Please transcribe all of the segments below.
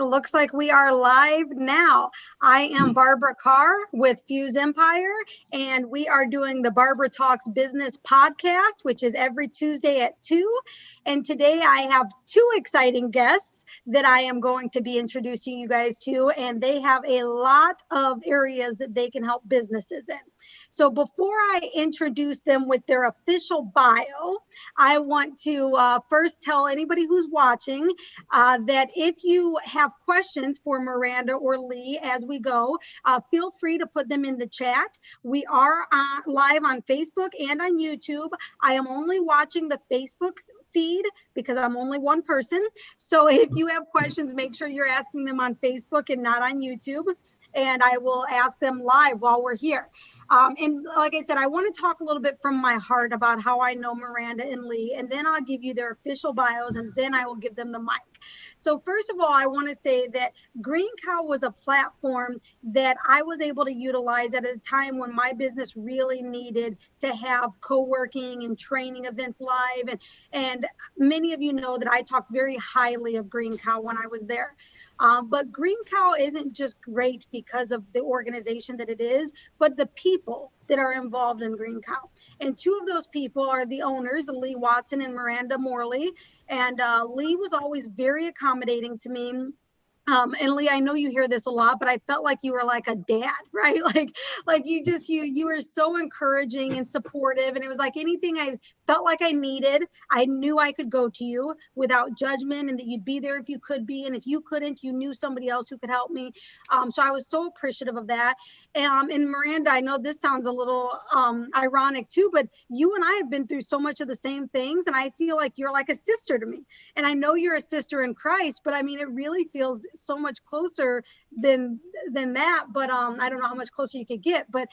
looks like we are live now. I am Barbara Carr with Fuse Empire, and we are doing the Barbara Talks Business podcast, which is every Tuesday at 2. And today I have two exciting guests that I am going to be introducing you guys to, and they have a lot of areas that they can help businesses in. So before I introduce them with their official bio, I want to first tell anybody who's watching that if you have questions for Miranda or Lee as we go, feel free to put them in the chat. We are live on Facebook and on YouTube. I am only watching the Facebook feed because I'm only one person. So if you have questions, make sure you're asking them on Facebook and not on YouTube. And I will ask them live while we're here. And like I said, I want to talk a little bit from my heart about how I know Miranda and Lee, and then I'll give you their official bios, and then I will give them the mic. So first of all, I want to say that Greencow was a platform that I was able to utilize at a time when my business really needed to have co-working and training events live. And many of you know that I talked very highly of Greencow when I was there. But Greencow isn't just great because of the organization that it is, but the people that are involved in Greencow. And two of those people are the owners, Lee Watson and Miranda Morley. And Lee was always very accommodating to me. And Lee, I know you hear this a lot, but I felt like you were like a dad, right? Like you were so encouraging and supportive. And it was like anything I felt like I needed, I knew I could go to you without judgment, and that you'd be there if you could be. And if you couldn't, you knew somebody else who could help me. So I was so appreciative of that. And Miranda, I know this sounds a little ironic too, but you and I have been through so much of the same things. And I feel like you're like a sister to me. And I know you're a sister in Christ, but I mean, it really feels so much closer than that. But I don't know how much closer you could get. But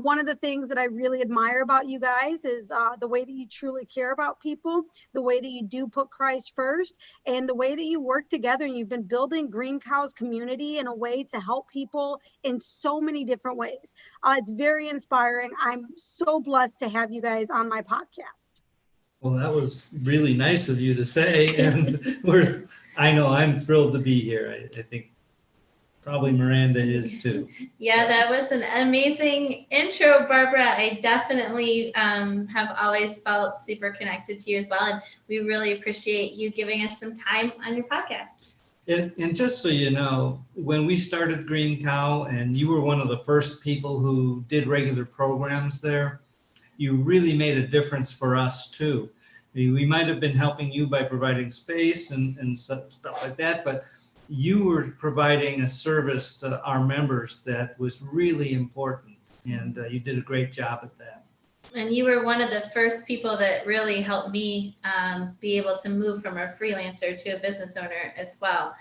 one of the things that I really admire about you guys is the way that you truly care about people, the way that you do put Christ first, and the way that you work together. And you've been building Greencow's community in a way to help people in so many different ways. It's very inspiring. I'm so blessed to have you guys on my podcast. Well, that was really nice of you to say, and I know I'm thrilled to be here. I think probably Miranda is too. Yeah, that was an amazing intro, Barbara. I definitely have always felt super connected to you as well, and we really appreciate you giving us some time on your podcast. And just so you know, when we started Greencow, and you were one of the first people who did regular programs there, you really made a difference for us too. I mean, we might have been helping you by providing space and stuff like that, but you were providing a service to our members that was really important, and you did a great job at that. And you were one of the first people that really helped me be able to move from a freelancer to a business owner as well.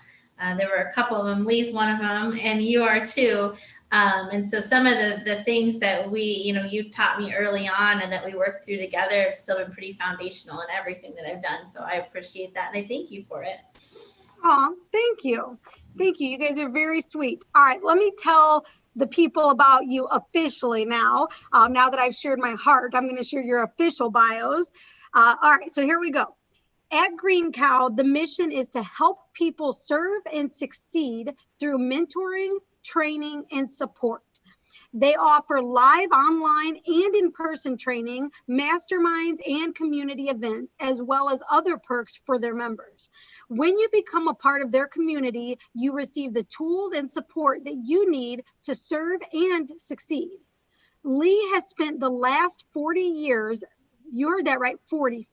There were a couple of them. Lee's one of them, and you are too. And so some of the things that you taught me early on and that we worked through together have still been pretty foundational in everything that I've done. So I appreciate that, and I thank you for it. Oh, thank you. Thank you. You guys are very sweet. All right, let me tell the people about you officially now. Now that I've shared my heart, I'm going to share your official bios. All right, so here we go. At Greencow, the mission is to help people serve and succeed through mentoring, training, and support. They offer live, online, and in-person training, masterminds, and community events, as well as other perks for their members. When you become a part of their community, you receive the tools and support that you need to serve and succeed. Lee has spent the last 40 years, you heard that right, 40,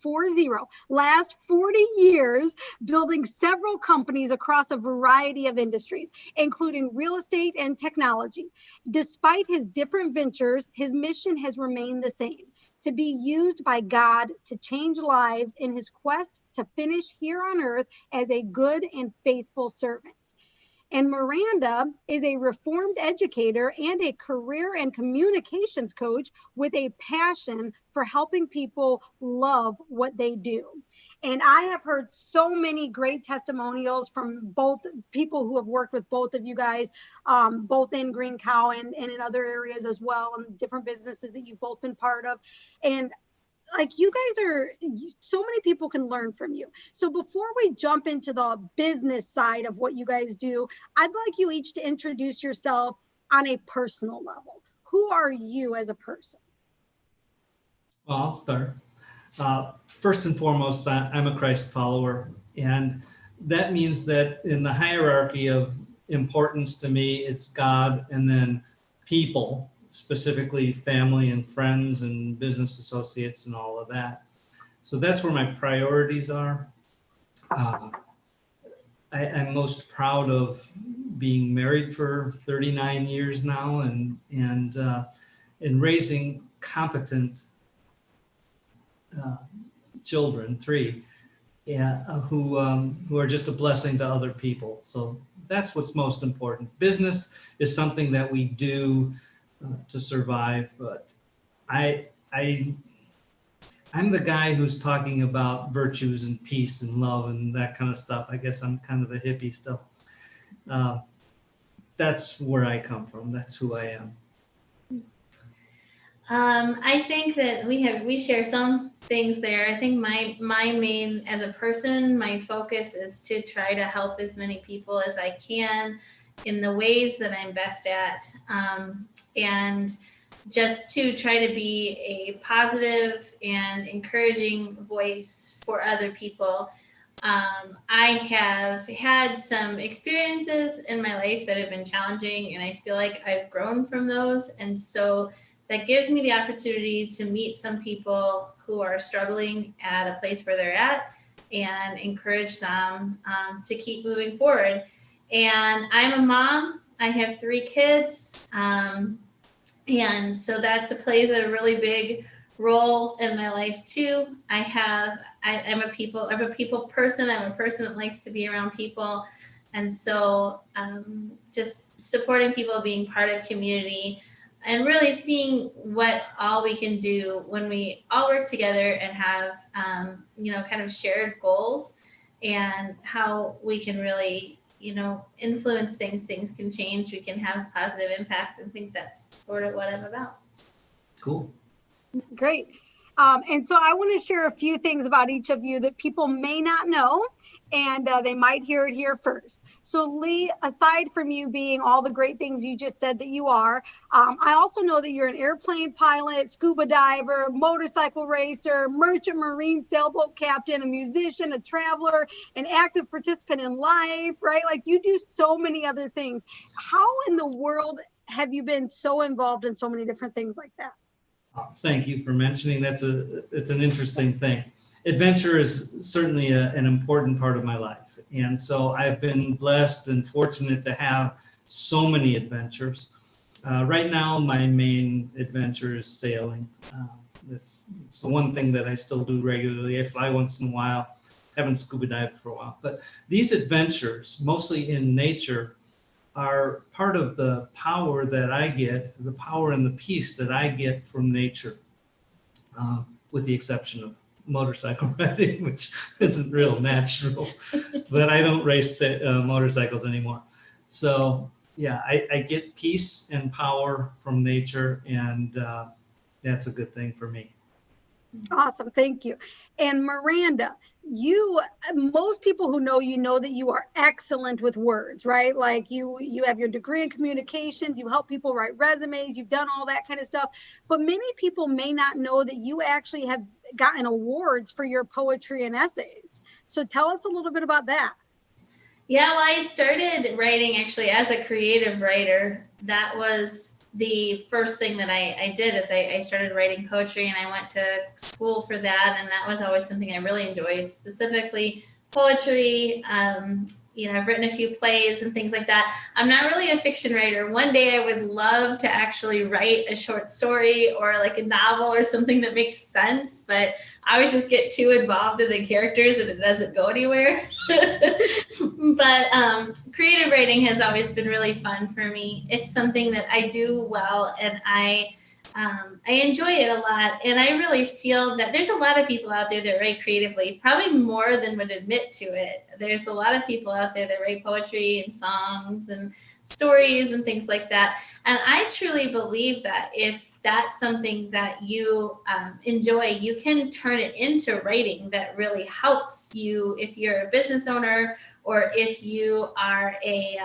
last 40 years building several companies across a variety of industries, including real estate and technology. Despite his different ventures, his mission has remained the same: to be used by God to change lives in his quest to finish here on earth as a good and faithful servant. And Miranda is a reformed educator and a career and communications coach with a passion for helping people love what they do. And I have heard so many great testimonials from both people who have worked with both of you guys, both in Greencow and in other areas as well, and different businesses that you've both been part of. And like you guys are, so many people can learn from you. So before we jump into the business side of what you guys do, I'd like you each to introduce yourself on a personal level. Who are you as a person? Well, I'll start. First and foremost, I'm a Christ follower, and that means that in the hierarchy of importance to me, it's God and then people, specifically family and friends and business associates and all of that. So that's where my priorities are. I'm most proud of being married for 39 years now and raising competent children, three, yeah, who are just a blessing to other people. So that's what's most important. Business is something that we do to survive, but I'm the guy who's talking about virtues and peace and love and that kind of stuff. I guess I'm kind of a hippie still. That's where I come from. That's who I am. I think that we share some things there. I think my main, as a person, my focus is to try to help as many people as I can in the ways that I'm best at, and just to try to be a positive and encouraging voice for other people. I have had some experiences in my life that have been challenging, and I feel like I've grown from those, and so that gives me the opportunity to meet some people who are struggling at a place where they're at and encourage them to keep moving forward. And I'm a mom. I have 3 kids. And so plays a really big role in my life too. I'm a people person. I'm a person that likes to be around people. And so just supporting people, being part of community, and really seeing what all we can do when we all work together and have, kind of shared goals, and how we can really, influence things. Things can change. We can have positive impact. I think that's sort of what I'm about. Cool. Great. And so I want to share a few things about each of you that people may not know, and they might hear it here first. So Lee, aside from you being all the great things you just said that you are, I also know that you're an airplane pilot, scuba diver, motorcycle racer, merchant marine sailboat captain, a musician, a traveler, an active participant in life, right? Like you do so many other things. How in the world have you been so involved in so many different things like that? Thank you for mentioning. It's an interesting thing. Adventure is certainly an important part of my life. And so I've been blessed and fortunate to have so many adventures. Right now, my main adventure is sailing. It's the one thing that I still do regularly. I fly once in a while. Haven't scuba dived for a while. But these adventures, mostly in nature, are part of the power that I get, the power and the peace that I get from nature, with the exception of motorcycle riding, which isn't real natural, but I don't race motorcycles anymore. So yeah, I get peace and power from nature, and that's a good thing for me. Awesome. Thank you. And Miranda, most people who know you know that you are excellent with words, right? Like you have your degree in communications, you help people write resumes, you've done all that kind of stuff. But many people may not know that you actually have gotten awards for your poetry and essays. So tell us a little bit about that. Yeah, well, I started writing actually as a creative writer. That was the first thing that I did, is I started writing poetry, and I went to school for that. And that was always something I really enjoyed, specifically poetry. I've written a few plays and things like that. I'm not really a fiction writer. One day I would love to actually write a short story or like a novel or something that makes sense, but I always just get too involved in the characters and it doesn't go anywhere. But creative writing has always been really fun for me. It's something that I do well, and I I enjoy it a lot. And I really feel that there's a lot of people out there that write creatively, probably more than would admit to it. There's a lot of people out there that write poetry and songs and stories and things like that. And I truly believe that if that's something that you enjoy, you can turn it into writing that really helps you if you're a business owner, or if you are a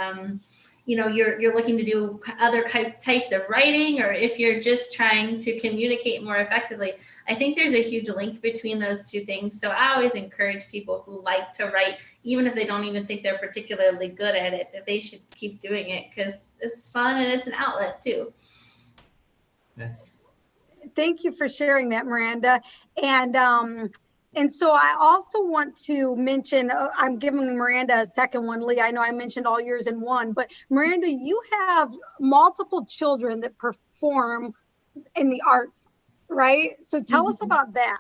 you're looking to do other types of writing, or if you're just trying to communicate more effectively. I think there's a huge link between those two things. So I always encourage people who like to write, even if they don't even think they're particularly good at it, that they should keep doing it, because it's fun and it's an outlet too. Yes. Thank you for sharing that, Miranda. And so I also want to mention, I'm giving Miranda a second one. Lee, I know I mentioned all yours in one, but Miranda, you have multiple children that perform in the arts, right? So tell us about that.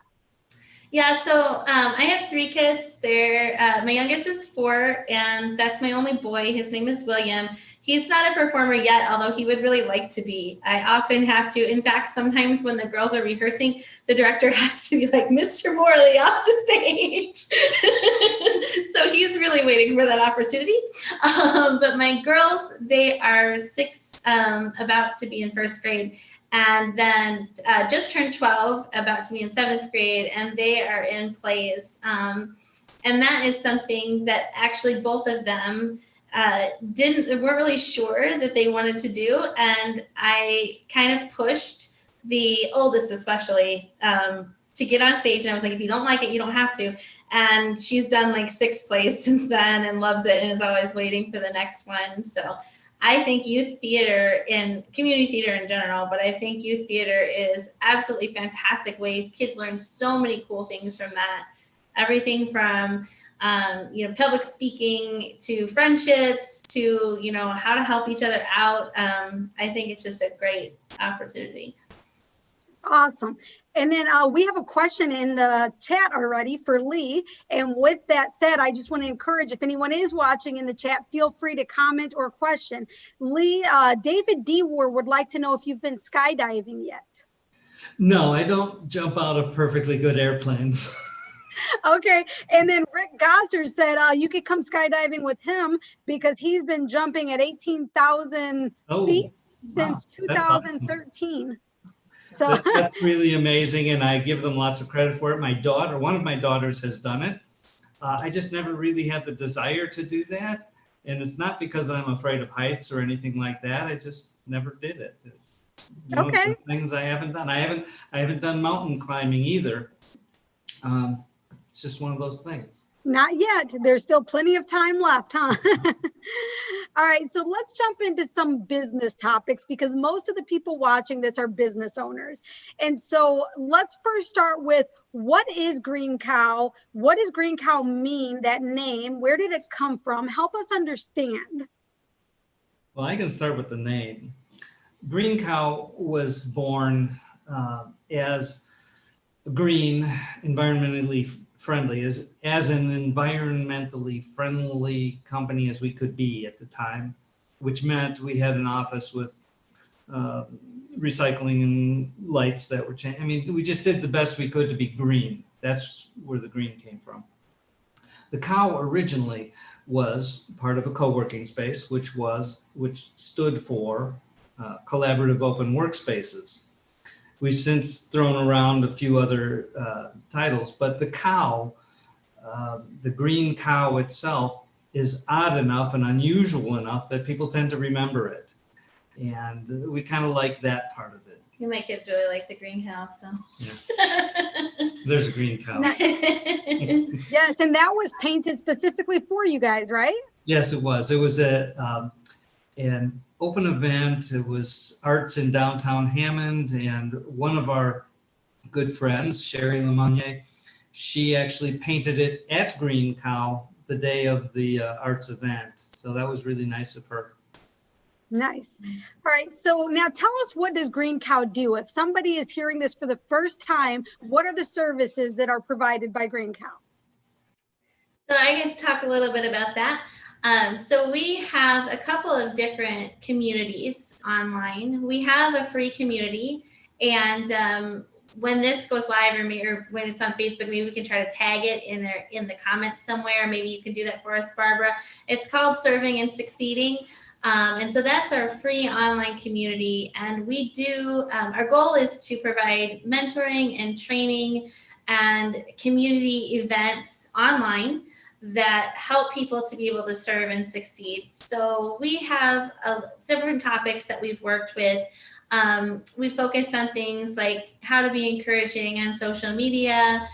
Yeah, so I have 3 kids. They're my youngest is 4, and that's my only boy. His name is William. He's not a performer yet, although he would really like to be. I often have to. In fact, sometimes when the girls are rehearsing, the director has to be like, "Mr. Morley, off the stage." So he's really waiting for that opportunity. But my girls, they are 6, about to be in 1st grade. And then just turned 12, about to be in 7th grade, and they are in plays. And that is something that actually both of them weren't really sure that they wanted to do. And I kind of pushed the oldest especially to get on stage. And I was like, if you don't like it, you don't have to. And she's done like 6 plays since then and loves it and is always waiting for the next one. So I think youth theater and community theater in general, but I think youth theater is absolutely fantastic ways. Kids learn so many cool things from that. Everything from, public speaking to friendships to, how to help each other out. I think it's just a great opportunity. Awesome. And then we have a question in the chat already for Lee. And with that said, I just want to encourage, if anyone is watching in the chat, feel free to comment or question. Lee, David Dewar would like to know if you've been skydiving yet. No, I don't jump out of perfectly good airplanes. Okay. And then Rick Gosser said you could come skydiving with him because he's been jumping at 18,000 feet since 2013. Awesome. So that's really amazing, and I give them lots of credit for it. One of my daughters has done it. I just never really had the desire to do that, and it's not because I'm afraid of heights or anything like that. I just never did it. Okay. Things I haven't done. I haven't done mountain climbing either. It's just one of those things. Not yet. There's still plenty of time left, huh? All right, so let's jump into some business topics because most of the people watching this are business owners. And so let's first start with, what is Greencow? What does Greencow mean, that name? Where did it come from? Help us understand. Well, I can start with the name. Greencow was born as green, environmentally friendly, as an environmentally friendly company as we could be at the time, which meant we had an office with recycling and lights that were changed. I mean, we just did the best we could to be green. That's where the green came from. The cow originally was part of a co-working space, which stood for collaborative open workspaces. We've since thrown around a few other titles, but the cow, the green cow itself, is odd enough and unusual enough that people tend to remember it. And we kind of like that part of it. My kids really like the green cow, so. Yeah. There's a green cow. Yes, and that was painted specifically for you guys, right? Yes, it was. It was an open event. It was arts in downtown Hammond, and one of our good friends, Sherry Lemonnier, she actually painted it at Greencow the day of the arts event. So that was really nice of her. Nice. All right. So now tell us, what does Greencow do? If somebody is hearing this for the first time, what are the services that are provided by Greencow? So I can talk a little bit about that. So we have a couple of different communities online. We have a free community, And when this goes live, or when it's on Facebook, maybe we can try to tag it in the comments somewhere. Maybe you can do that for us, Barbara. It's called Serving and Succeeding. And so that's our free online community. And we do, our goal is to provide mentoring and training and community events online that help people to be able to serve and succeed. So we have different topics that we've worked with. We focus on things like how to be encouraging on social media,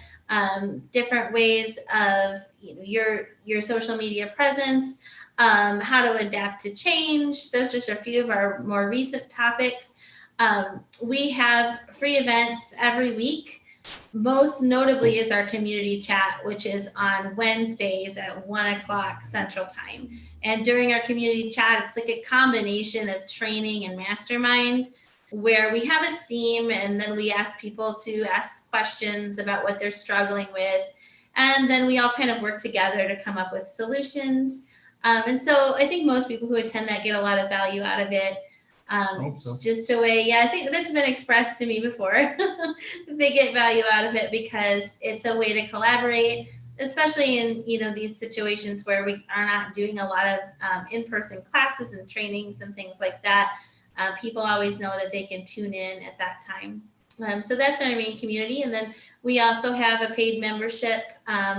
different ways of your social media presence, how to adapt to change. Those are just a few of our more recent topics. We have free events every week. Most notably is our community chat, which is on Wednesdays at 1:00 Central Time. And during our community chat, it's like a combination of training and mastermind, where we have a theme and then we ask people to ask questions about what they're struggling with. And then we all kind of work together to come up with solutions. And so I think most people who attend that get a lot of value out of it. Hope so. Just a way, yeah, I think that's been expressed to me before. They get value out of it because it's a way to collaborate, especially in these situations where we are not doing a lot of in-person classes and trainings and things like that. People always know that they can tune in at that time. So that's our main community. And then we also have a paid membership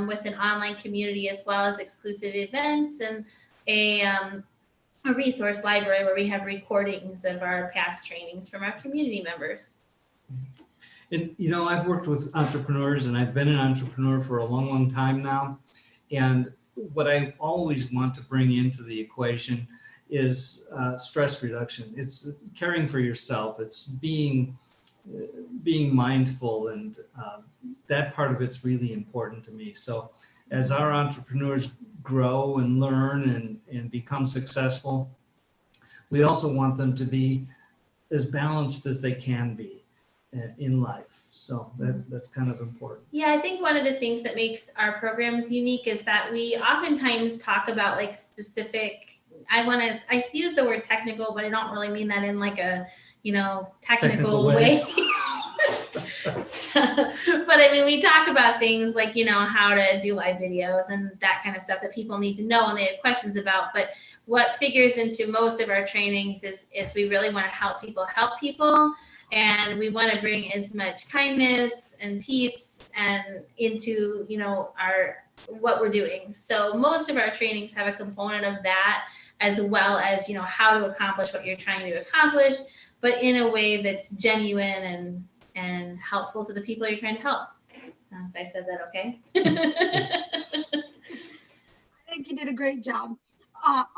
with an online community, as well as exclusive events and a resource library where we have recordings of our past trainings from our community members. And, I've worked with entrepreneurs, and I've been an entrepreneur for a long, long time now. And what I always want to bring into the equation is stress reduction. It's caring for yourself. It's being mindful, and that part of it's really important to me. So as our entrepreneurs grow and learn and become successful, we also want them to be as balanced as they can be in life. So that's kind of important. Yeah, I think one of the things that makes our programs unique is that we oftentimes talk about like specific, I use the word technical, but I don't really mean that in like a, technical way. But I mean, we talk about things like, how to do live videos and that kind of stuff that people need to know and they have questions about. But what figures into most of our trainings is we really want to help people. And we want to bring as much kindness and peace and into, what we're doing. So most of our trainings have a component of that, as well as, how to accomplish what you're trying to accomplish, but in a way that's genuine and helpful to the people you're trying to help. If I said that okay. I think you did a great job.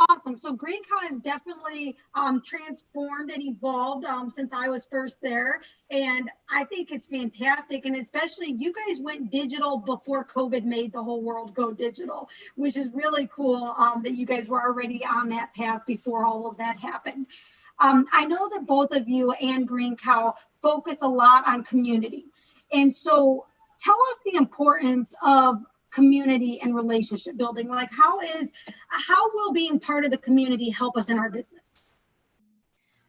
Awesome. So Greencow has definitely transformed and evolved since I was first there. And I think it's fantastic. And especially you guys went digital before COVID made the whole world go digital, which is really cool that you guys were already on that path before all of that happened. I know that both of you and Greencow focus a lot on community. And so tell us the importance of community and relationship building. Like how will being part of the community help us in our business?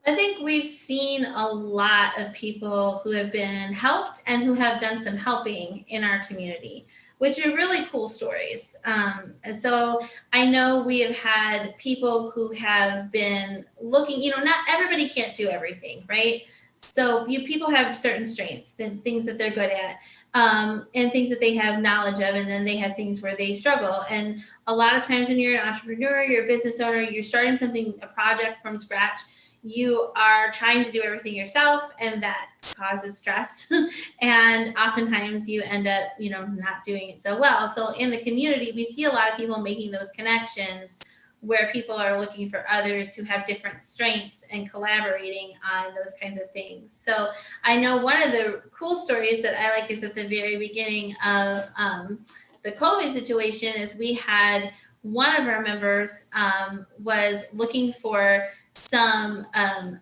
I think we've seen a lot of people who have been helped and who have done some helping in our community, which are really cool stories. And so I know we have had people who have been looking, not everybody can't do everything, right? So people have certain strengths and things that they're good at. And things that they have knowledge of, and then they have things where they struggle. And a lot of times when you're an entrepreneur, you're a business owner, you're starting a project from scratch, you are trying to do everything yourself, and that causes stress. And oftentimes you end up, not doing it so well. So in the community, we see a lot of people making those connections where people are looking for others who have different strengths and collaborating on those kinds of things. So I know one of the cool stories that I like is at the very beginning of the COVID situation is we had one of our members was looking for some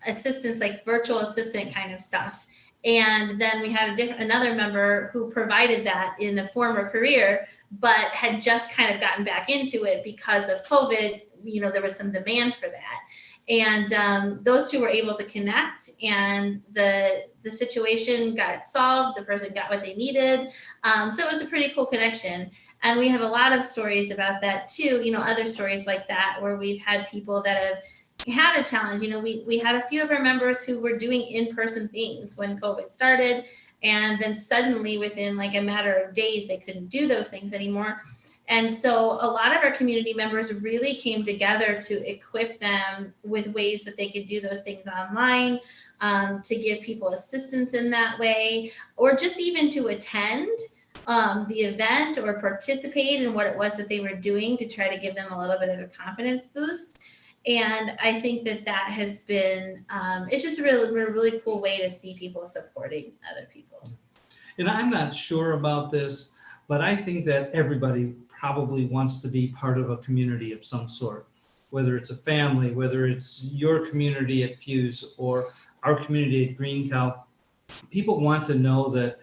assistance, like virtual assistant kind of stuff. And then we had another member who provided that in a former career, but had just kind of gotten back into it because of COVID. There was some demand for that. And those two were able to connect, and the situation got solved. The person got what they needed. So it was a pretty cool connection. And we have a lot of stories about that too, other stories like that, where we've had people that have had a challenge. We had a few of our members who were doing in-person things when COVID started, and then suddenly within like a matter of days, they couldn't do those things anymore. And so a lot of our community members really came together to equip them with ways that they could do those things online, to give people assistance in that way, or just even to attend the event or participate in what it was that they were doing, to try to give them a little bit of a confidence boost. And I think that has been, it's just a really cool way to see people supporting other people. And I'm not sure about this, but I think that everybody probably wants to be part of a community of some sort, whether it's a family, whether it's your community at Fuse or our community at Greencow. People want to know that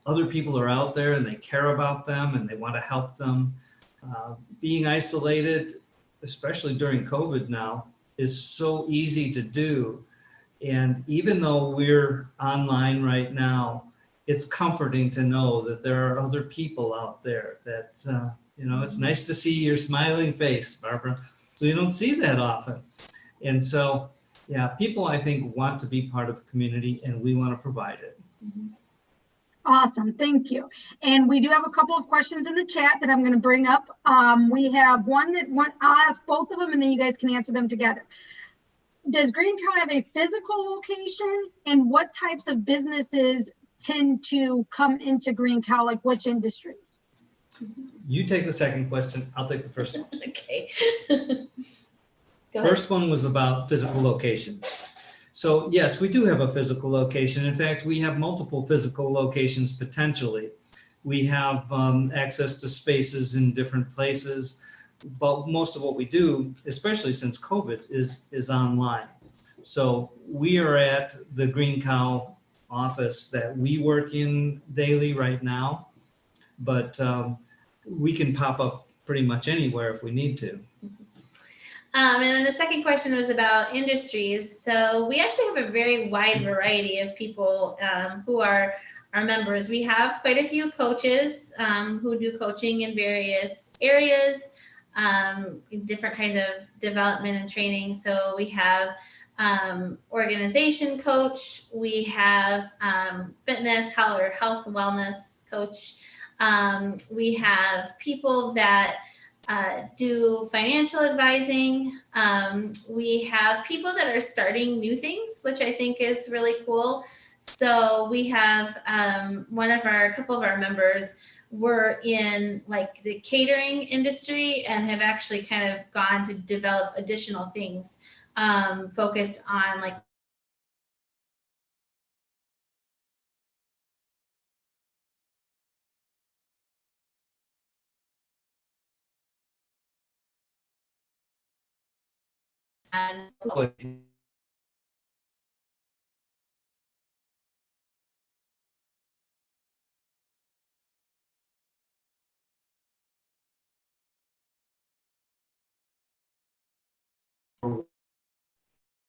other people are out there and they care about them and they want to help them. Being isolated, especially during COVID now, is so easy to do. And even though we're online right now, it's comforting to know that there are other people out there that, it's nice to see your smiling face, Barbara. So you don't see that often. And so, yeah, people, I think, want to be part of the community, and we want to provide it. Awesome, thank you. And we do have a couple of questions in the chat that I'm going to bring up. We have one I'll ask both of them, and then you guys can answer them together. Does Greencow have a physical location, and what types of businesses tend to come into Greencow, like which industries? You take the second question, I'll take the first one. Okay. First one was about physical location. So yes, we do have a physical location. In fact, we have multiple physical locations potentially. We have access to spaces in different places, but most of what we do, especially since COVID, is online. So we are at the Greencow office that we work in daily right now, but we can pop up pretty much anywhere if we need to. And then the second question was about industries. So we actually have a very wide variety of people who are our members. We have quite a few coaches who do coaching in various areas, different kinds of development and training. So we have organization coach, we have fitness, health wellness coach. We have people that do financial advising. We have people that are starting new things, which I think is really cool. So we have a couple of our members were in like the catering industry and have actually kind of gone to develop additional things focused on like and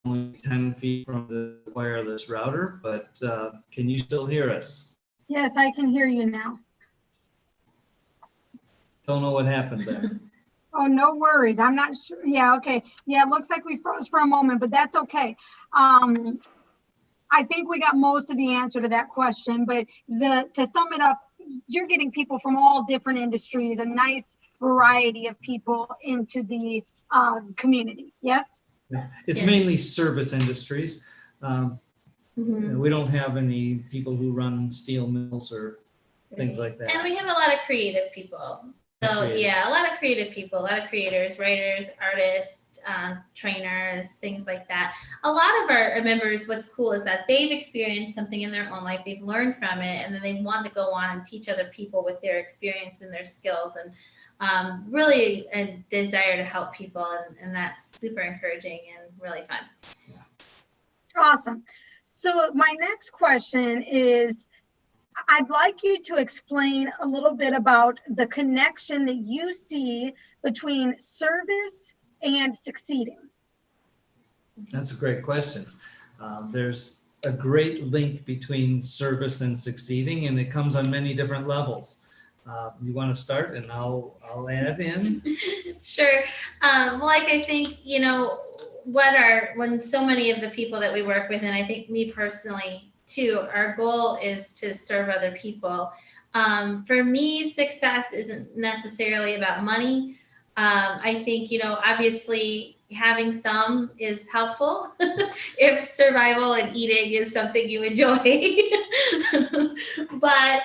only 10 feet from the wireless router, but can you still hear us? Yes, I can hear you now. Don't know what happened there. Oh, no worries. I'm not sure. Yeah, okay. Yeah, it looks like we froze for a moment, but that's okay. I think we got most of the answer to that question, but to sum it up, you're getting people from all different industries, a nice variety of people into the community. Yes? It's Yes. mainly service industries. We don't have any people who run steel mills or things like that. And we have a lot of creative people. So yeah, a lot of creative people, a lot of creators, writers, artists, trainers, things like that. A lot of our members, what's cool is that they've experienced something in their own life, they've learned from it, and then they want to go on and teach other people with their experience and their skills, and really a desire to help people, and that's super encouraging and really fun. Awesome. So my next question is, I'd like you to explain a little bit about the connection that you see between service and succeeding. That's a great question. There's a great link between service and succeeding, and it comes on many different levels. You want to start, and I'll add in. Sure. Like I think, when so many of the people that we work with, and I think me personally too, our goal is to serve other people. For me, success isn't necessarily about money. I think, obviously having some is helpful if survival and eating is something you enjoy. But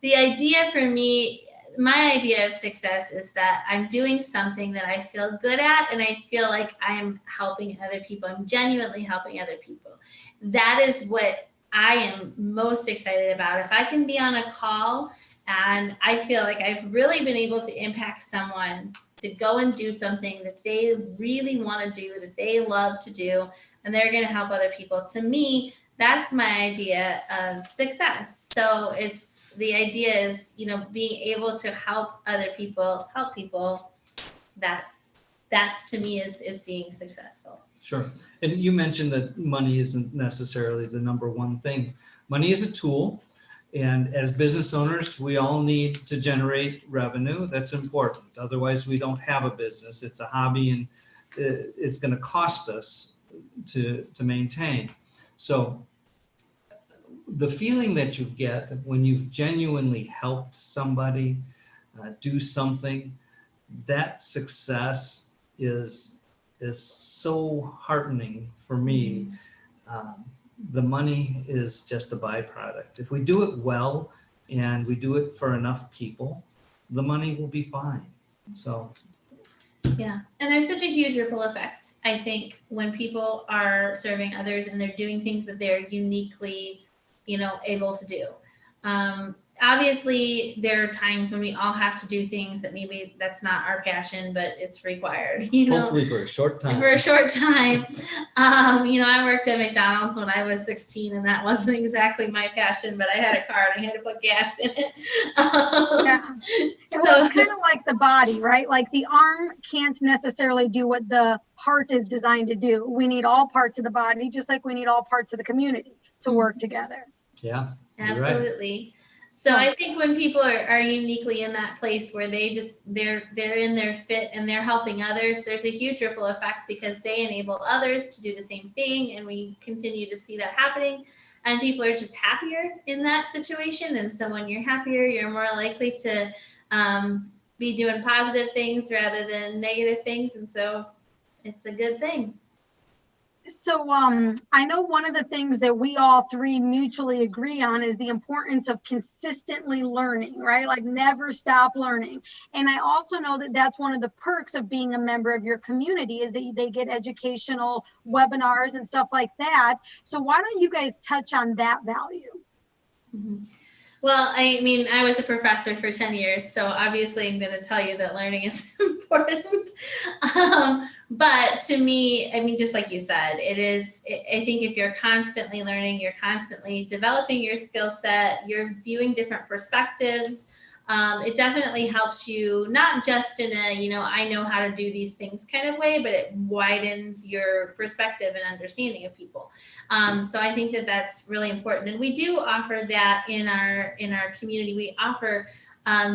the idea for me, my idea of success is that I'm doing something that I feel good at, and I feel like I'm helping other people. I'm genuinely helping other people. That is what I am most excited about. If I can be on a call and I feel like I've really been able to impact someone to go and do something that they really want to do, that they love to do, and they're going to help other people. To me, that's my idea of success. So the idea is, being able to help other people, help people. That's to me is being successful. Sure. And you mentioned that money isn't necessarily the number one thing. Money is a tool. And as business owners, we all need to generate revenue. That's important. Otherwise, we don't have a business. It's a hobby, and it's going to cost us to maintain. So the feeling that you get when you've genuinely helped somebody do something, that success is so heartening for me. The money is just a byproduct. If we do it well and we do it for enough people, the money will be fine. So yeah, and there's such a huge ripple effect, I think, when people are serving others and they're doing things that they're uniquely able to do. Obviously, there are times when we all have to do things that maybe that's not our passion, but it's required. Hopefully for a short time. For a short time. I worked at McDonald's when I was 16, and that wasn't exactly my passion, but I had a car and I had to put gas in it. Yeah. Well, it's kind of like the body, right? Like the arm can't necessarily do what the heart is designed to do. We need all parts of the body, just like we need all parts of the community to work together. Yeah, absolutely. Right. So I think when people are uniquely in that place where they're in their fit and they're helping others, there's a huge ripple effect because they enable others to do the same thing, and we continue to see that happening. And people are just happier in that situation. And so when you're happier, you're more likely to be doing positive things rather than negative things. And so it's a good thing. So I know one of the things that we all three mutually agree on is the importance of consistently learning, right? Like never stop learning. And I also know that that's one of the perks of being a member of your community is that they get educational webinars and stuff like that. So why don't you guys touch on that value? Mm-hmm. Well, I was a professor for 10 years, so obviously I'm going to tell you that learning is important. But to me, just like you said, it is, I think if you're constantly learning, you're constantly developing your skill set, you're viewing different perspectives. It definitely helps you, not just in a, I know how to do these things kind of way, but it widens your perspective and understanding of people. So I think that that's really important. And we do offer that in our community. We offer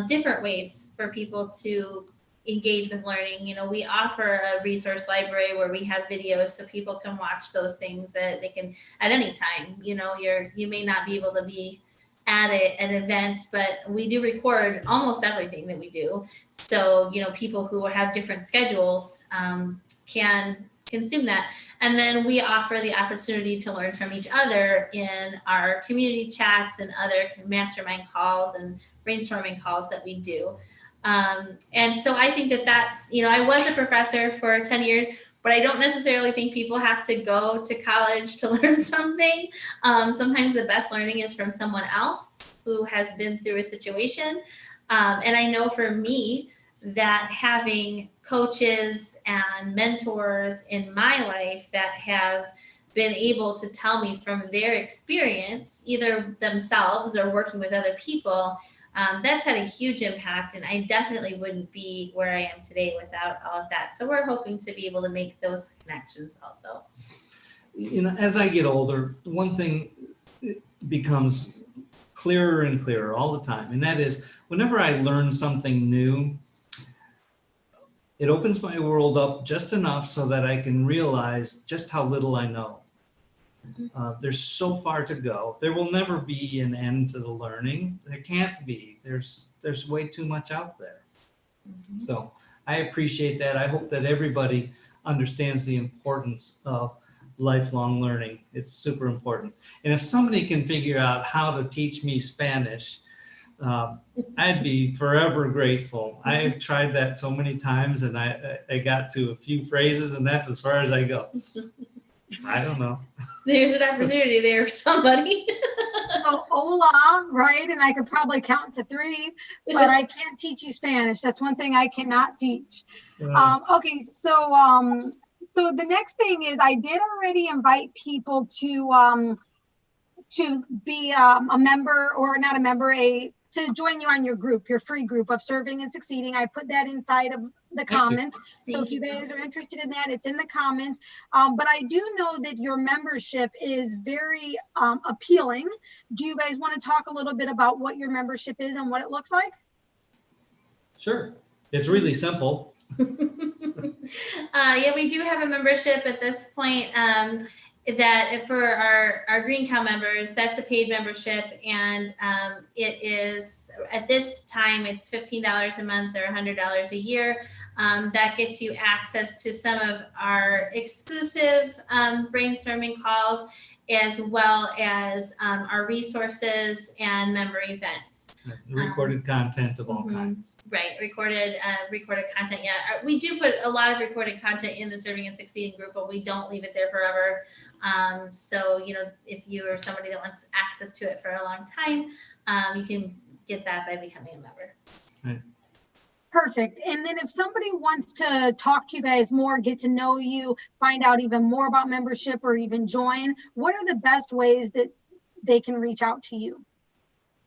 different ways for people to engage with learning. We offer a resource library where we have videos so people can watch those things that they can at any time. You may not be able to be at an event, but we do record almost everything that we do. So, people who have different schedules can consume that. And then we offer the opportunity to learn from each other in our community chats and other mastermind calls and brainstorming calls that we do. And so I think that that's, I was a professor for 10 years, but I don't necessarily think people have to go to college to learn something. Sometimes the best learning is from someone else who has been through a situation. And I know for me that having coaches and mentors in my life that have been able to tell me from their experience, either themselves or working with other people, That's had a huge impact, and I definitely wouldn't be where I am today without all of that. So we're hoping to be able to make those connections also. As I get older, one thing becomes clearer and clearer all the time, and that is whenever I learn something new, it opens my world up just enough so that I can realize just how little I know. There's so far to go. There will never be an end to the learning. There can't be. There's way too much out there. So I appreciate that. I hope that everybody understands the importance of lifelong learning. It's super important. And if somebody can figure out how to teach me Spanish, I'd be forever grateful. I've tried that so many times, and I got to a few phrases, and that's as far as I go. I don't know. There's an opportunity there for somebody. So hola, right? And I could probably count to 3, but I can't teach you Spanish. That's one thing I cannot teach. Okay, so the next thing is I did already invite people to be a member, or not a member, to join you on your group, your free group of Serving and Succeeding. I put that inside of the comments. So if you guys are interested in that, it's in the comments. But I do know that your membership is very appealing. Do you guys want to talk a little bit about what your membership is and what it looks like? Sure. It's really simple. Yeah, we do have a membership at this point. That for our Greencow members, that's a paid membership, and it is at this time it's $15 a month or $100 a year. That gets you access to some of our exclusive brainstorming calls, as well as our resources and member events. Recorded content of all kinds. Right, recorded content. Yeah, we do put a lot of recorded content in the Serving and Succeeding group, but we don't leave it there forever. So, if you are somebody that wants access to it for a long time, you can get that by becoming a member. Right. Perfect. And then if somebody wants to talk to you guys more, get to know you, find out even more about membership, or even join, what are the best ways that they can reach out to you?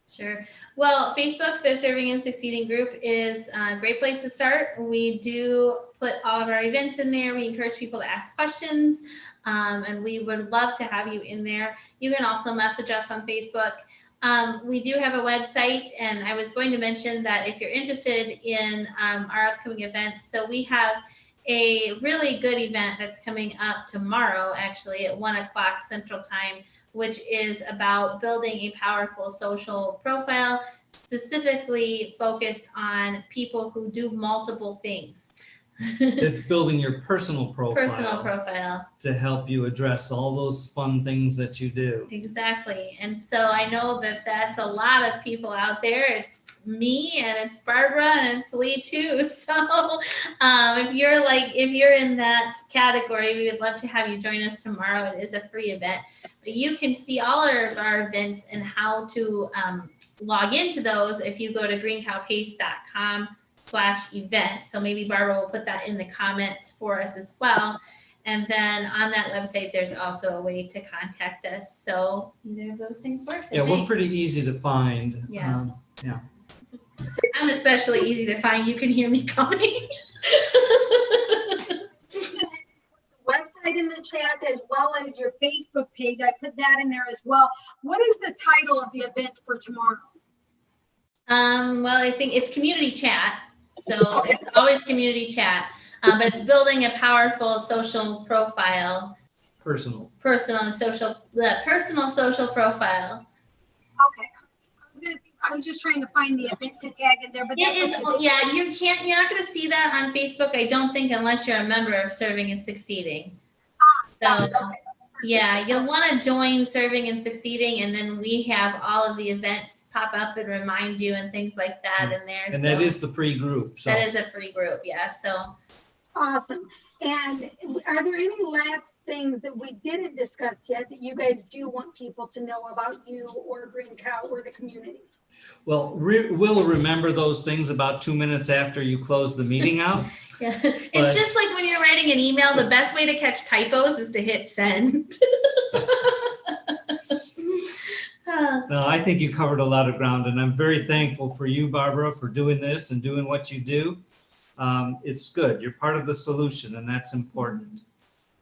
Sure. Well, Facebook, the Serving and Succeeding group, is a great place to start. We do put all of our events in there. We encourage people to ask questions, and we would love to have you in there. You can also message us on Facebook. We do have a website, and I was going to mention that if you're interested in our upcoming events, so we have a really good event that's coming up tomorrow, actually at 1 o'clock Central Time, which is about building a powerful social profile, specifically focused on people who do multiple things. It's building your personal profile to help you address all those fun things that you do. Exactly. And so I know that that's a lot of people out there. It's me, and it's Barbara, and it's Lee too. So if you're in that category, we would love to have you join us tomorrow. It is a free event, but you can see all of our events and how to log into those if you go to greencowpace.com/events. So maybe Barbara will put that in the comments for us as well. And then on that website, there's also a way to contact us. So either of those things works. Yeah, we're pretty easy to find. Yeah. I'm especially easy to find. You can hear me coming. Website in the chat, as well as your Facebook page. I put that in there as well. What is the title of the event for tomorrow? Well, I think it's community chat. So it's always community chat, but it's building a powerful social profile. Personal social profile. Okay. I was just trying to find the event to tag in there, but it is. Yeah, you're not going to see that on Facebook, I don't think, unless you're a member of Serving and Succeeding. So yeah, you'll want to join Serving and Succeeding, and then we have all of the events pop up and remind you and things like that in there. And that is the free group. So. That is a free group, yeah. So awesome. And are there any last things that we didn't discuss yet that you guys do want people to know about you or Greencow or the community? Well, we'll remember those things about 2 minutes after you close the meeting out. Yeah, it's just like when you're writing an email, the best way to catch typos is to hit send. No, I think you covered a lot of ground, and I'm very thankful for you, Barbara, for doing this and doing what you do. It's good. You're part of the solution, and that's important.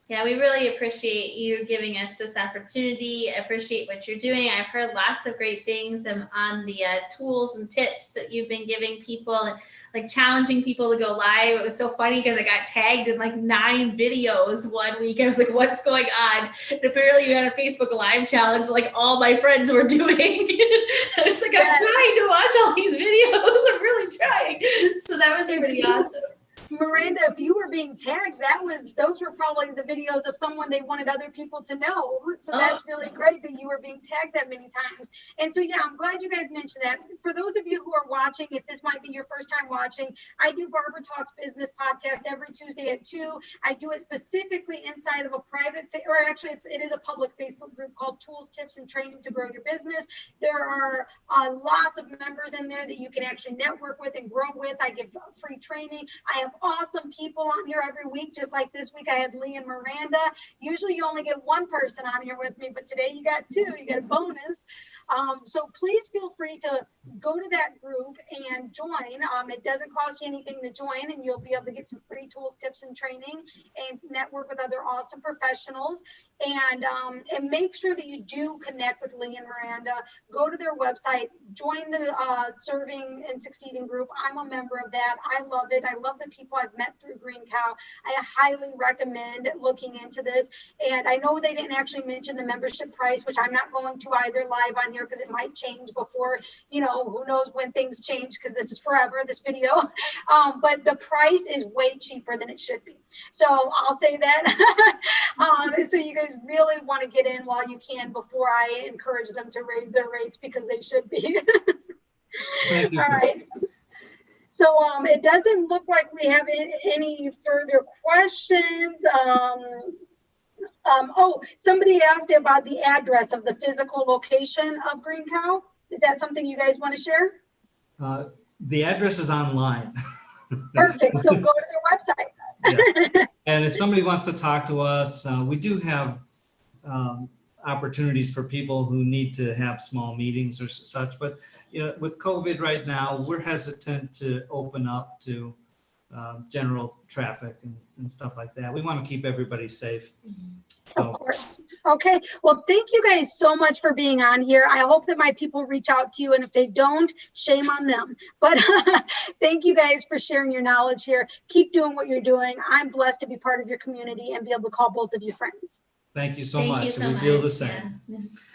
Yeah, we really appreciate you giving us this opportunity. I appreciate what you're doing. I've heard lots of great things on the tools and tips that you've been giving people, and like challenging people to go live. It was so funny because I got tagged in like 9 videos one week. I was like, what's going on? And apparently you had a Facebook Live challenge like all my friends were doing. I was like, I'm trying to watch all these videos. I'm really trying. So that was pretty awesome. Miranda, if you were being tagged, those were probably the videos of someone they wanted other people to know. So that's really great that you were being tagged that many times. And so, yeah, I'm glad you guys mentioned that. For those of you who are watching, if this might be your first time watching, I do Barbara Talks Business Podcast every Tuesday at 2. I do it specifically inside of a private, or actually it is a public Facebook group called Tools, Tips, and Training to Grow Your Business. There are lots of members in there that you can actually network with and grow with. I give free training. I have awesome people on here every week. Just like this week, I had Lee and Miranda. Usually you only get one person on here with me, but today you got 2. You get a bonus. So please feel free to go to that group and join. It doesn't cost you anything to join, and you'll be able to get some free tools, tips, and training and network with other awesome professionals. And make sure that you do connect with Lee and Miranda. Go to their website, join the Serving and Succeeding group. I'm a member of that. I love it. I love the people I've met through Greencow. I highly recommend looking into this. And I know they didn't actually mention the membership price, which I'm not going to either live on here because it might change before, who knows when things change, because this is forever, this video. But the price is way cheaper than it should be. So I'll say that. So you guys really want to get in while you can before I encourage them to raise their rates, because they should be. Thank you. All right. So it doesn't look like we have any further questions. Somebody asked about the address of the physical location of Greencow. Is that something you guys want to share? The address is online. Perfect. So go to their website. Yeah. And if somebody wants to talk to us, we do have opportunities for people who need to have small meetings or such. But with COVID right now, we're hesitant to open up to general traffic and stuff like that. We want to keep everybody safe. So. Of course. Okay. Well, thank you guys so much for being on here. I hope that my people reach out to you, and if they don't, shame on them. But thank you guys for sharing your knowledge here. Keep doing what you're doing. I'm blessed to be part of your community and be able to call both of you friends. Thank you so much. We feel the same. Yeah.